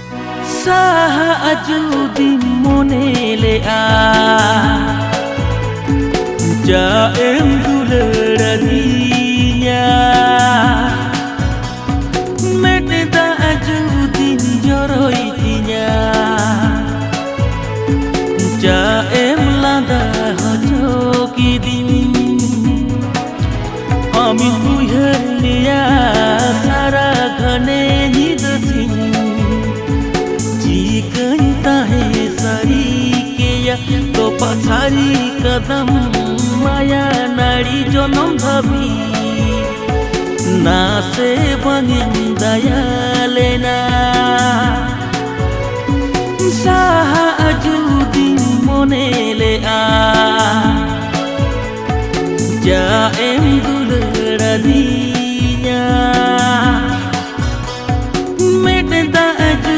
Saha ajudi monele a Ja em duleradinya Meteda ajudi joroitinya Ja em lada hojokidin Ami huihelia sara ghane hidasin तो पछारी कदम माया नाड़ी जनम भावी ना से बनिन दया लेना साहा अजुदिन मने ले आ जा एम दुलरानी